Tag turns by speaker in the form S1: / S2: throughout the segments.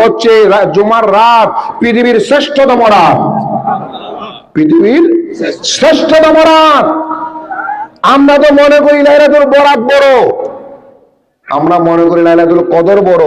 S1: হচ্ছে জুমার রাত পৃথিবীর শ্রেষ্ঠতম রাত, পৃথিবীর শ্রেষ্ঠতম রাত। আমরা তো মনে করি লাইলাতুল বরাত বড়, আমরা মনে করি লাইলাতুল কদর বড়,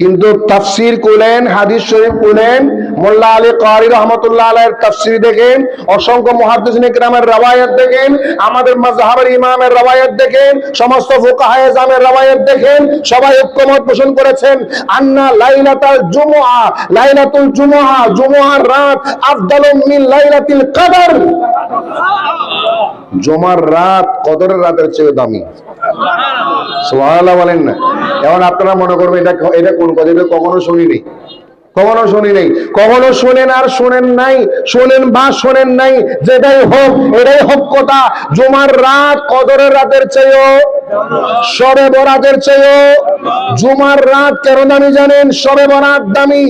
S1: কিন্তু তাফসীর করলেন, হাদিস শরীফ করলেন, মোল্লা আলী কারি রহমাতুল্লাহ আলাইহির তাফসীর দেখেন, অসংখ্য মুহাদ্দিসিন কিরামের রওয়ায়াত দেখেন, আমাদের মাযহাবের ইমামের রওয়ায়াত দেখেন, সমস্ত ফুকাহায়ে জামের রওয়ায়াত দেখেন, সবাই ঐক্যমত পোষণ করেছেন আন্না লাইলাতুল জুমআ, লাইলাতুল জুমআ, জুমআর রাত আফদালু মিন লাইলাতিল কদর, জুমার রাত কদরের রাতের চেয়ে দামি। সুবহানাল্লাহ বলেন না? এখন আপনারা মনে করবেন এটা কোন কথা, এটা কখনো শুনি নেই, কখনো শুনি নেই, কখনো শোনেন আর শোনেন নাই, শোনেন বা শোনেন নাই, যেটাই হোক এটাই হোক কথা। জুমার রাত কদরের রাতের চেয়েও, শবে বরাতের চেয়েও জুমার রাত কেন দামি জানেন? শবে বরাত দামি,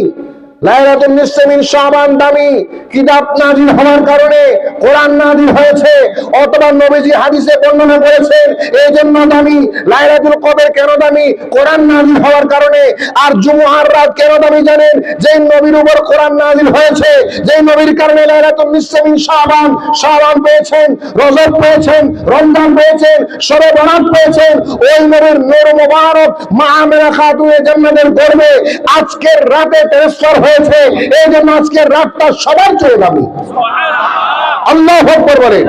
S1: লাইলাতুন নিসফি মিন শাবান দামি, কিতাব নাজিল হওয়ার কারণে, কোরআন নাজিল হয়েছে, অথবা নবীজি হাদিসে বর্ণনা করেছেন, এই জন্য দামি। লাইলাতুল কদর কেন দামি? কোরআন নাজিল হওয়ার কারণে। আর জুমআর রাত কেন দামি জানেন? যেই নবীর উপর কোরআন নাজিল হয়েছে, যেই নবীর কারণে লাইলাতুন নিসফি মিন শাবান, শাবান পেয়েছেন, রজব পেয়েছেন, রমজান পেয়েছেন, শবে বরাত পেয়েছেন, ওই নবীর নূর মুবারক মা আমেনা খাতুনে জান্নাতের গর্ভে আজকের রাতে ট্রান্সফার হয়েছে, এই জন্য আজকের রাতটা সবার চেয়ে দামি। আল্লাহু আকবার বলেন।